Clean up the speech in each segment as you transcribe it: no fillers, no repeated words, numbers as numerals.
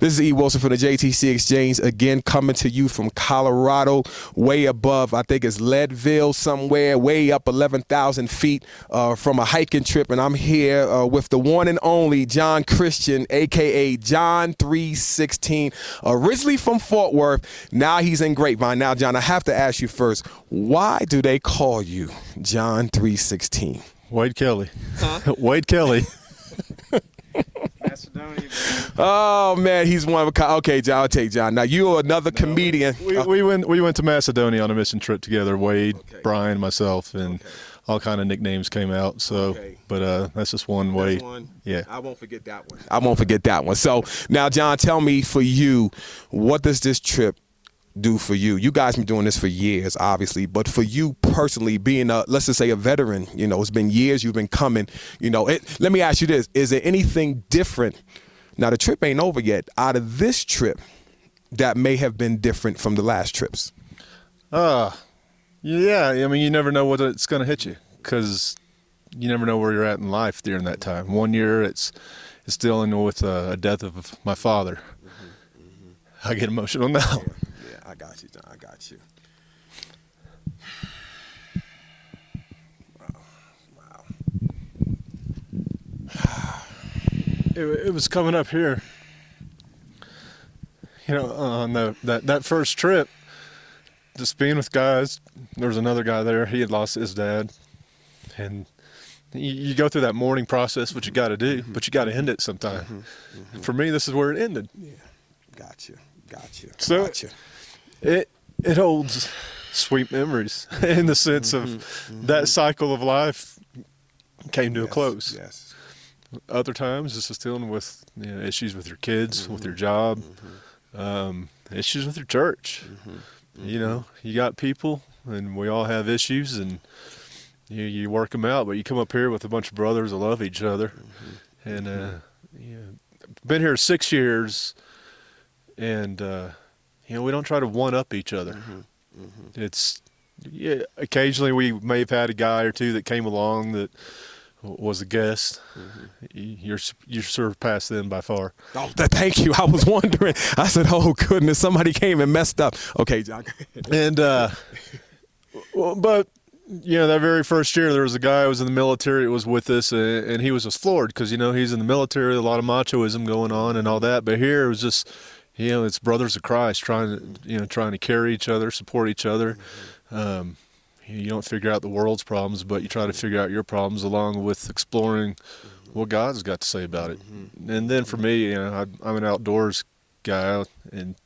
This is E.Wilson from the JTC Exchange, again coming to you from Colorado, way above, I think it's Leadville somewhere, way up 11,000 feet from a hiking trip. And I'm here with the one and only John Christian, a.k.a. John 316, originally from Fort Worth. Now he's in Grapevine. Now, John, I have to ask you first, why do they call you John 316? Wade Kelly. Huh? Wade Kelly. Macedonia. Oh man, he's one of a kind. Okay, John, I'll take John. Now you're another comedian. We went to Macedonia on a mission trip together. Wade, Brian, myself, and all kind of nicknames came out. So, but that's just one way. Yeah, I won't forget that one. I won't forget that one. So now, John, tell me, for you, what does this trip do for you? You guys been doing this for years, obviously, but for you personally, being a, let's just say, a veteran, you know, it's been years you've been coming, you know, let me ask you this, is there anything different, now the trip ain't over yet, out of this trip that may have been different from the last trips? Yeah, I mean, you never know what it's going to hit you, because you never know where you're at in life during that time. One year it's dealing with a death of my father. I get emotional now. I got you, John. I got you. Wow. It was coming up here. You know, on that first trip, just being with guys. There was another guy there. He had lost his dad, and you go through that mourning process, what you got to do, but you got to end it sometime. For me, this is where it ended. Yeah, got you. So it holds sweet memories in the sense of that cycle of life came to a close. Yes. Other times, this is dealing with issues with your kids, with your job, issues with your church. You know, you got people, and we all have issues, and you work them out. But you come up here with a bunch of brothers that love each other, and been here 6 years. And, we don't try to one-up each other. Occasionally we may have had a guy or two that came along that was a guest. You're surpassed them by far. Oh, thank you. I was wondering. I said, oh, goodness, somebody came and messed up. Okay, John. And, that very first year there was a guy who was in the military that was with us, and he was just floored because, he's in the military, a lot of machoism going on and all that. But here it was just... it's brothers of Christ trying to carry each other, support each other. You don't figure out the world's problems, but you try to figure out your problems along with exploring what God's got to say about it. And then for me, I'm an outdoors guy, and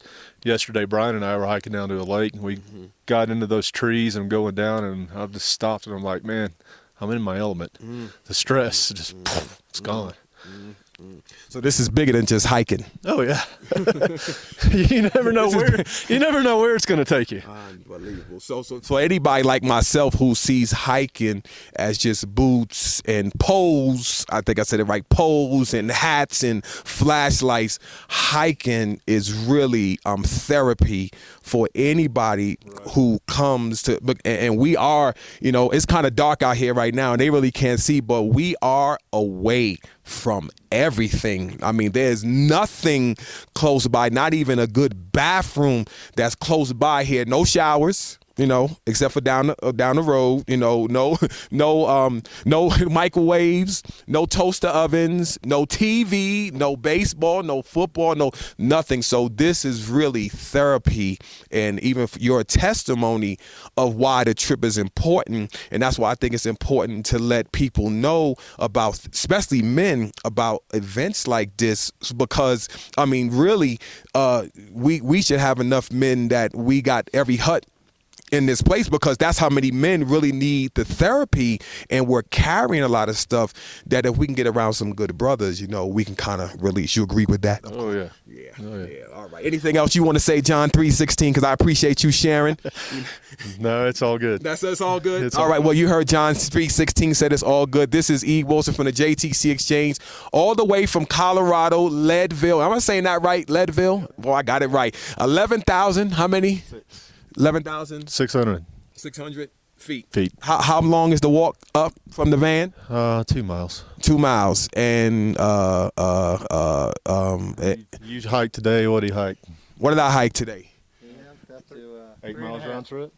yesterday Brian and I were hiking down to a lake, and we got into those trees and going down, and I just stopped, and I'm like, man, I'm in my element. The stress just, it's gone. So this is bigger than just hiking. Oh yeah. You never know where it's going to take you. Unbelievable. So for anybody like myself who sees hiking as just boots and poles, I think I said it right, poles and hats and flashlights, hiking is really therapy for anybody who comes to, and we are, it's kind of dark out here right now and they really can't see, but we are away from everything. I mean, there's nothing close by, not even a good bathroom that's close by here. No showers, except for down the road, no microwaves, no toaster ovens, no TV, no baseball, no football, no nothing. So this is really therapy, and even your testimony of why the trip is important. And that's why I think it's important to let people know about, especially men, about events like this, because I mean, really, we should have enough men that we got every hut in this place, because that's how many men really need the therapy, and we're carrying a lot of stuff that if we can get around some good brothers, we can kind of release. You agree with that? Oh yeah. Yeah. All right. Anything else you want to say, John 316? Because I appreciate you sharing. No, it's all good. It's all good. It's all right. Well, you heard John 316 said it's all good. This is E.Wilson from the JTC Exchange, all the way from Colorado, Leadville. Am I saying that right? Leadville? Boy, I got it right. 11,000. How many? 11,600. Feet. Feet. How long is the walk up from the van? 2 miles. 2 miles. And You hiked today. What do you hike? what did I hike today? 8 miles round trip.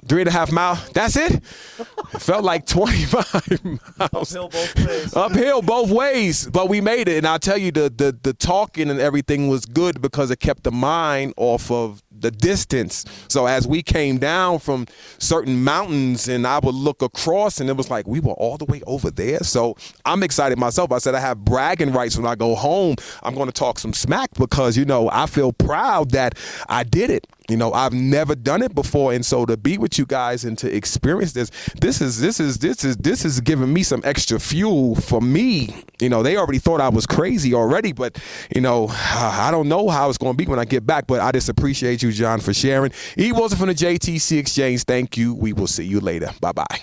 3.5 miles. That's it? It felt like 25 miles. Uphill both ways. Uphill both ways, but we made it. And I'll tell you, the talking and everything was good because it kept the mind off of the distance. So as we came down from certain mountains and I would look across and it was like we were all the way over there. So I'm excited myself. I said I have bragging rights when I go home. I'm going to talk some smack because, I feel proud that I did it. I've never done it before, and so to be with you guys and to experience this is giving me some extra fuel for me. They already thought I was crazy already, but I don't know how it's going to be when I get back. But I just appreciate you, John, for sharing. E.Wilson from the JTC Exchange. Thank you. We will see you later. Bye bye.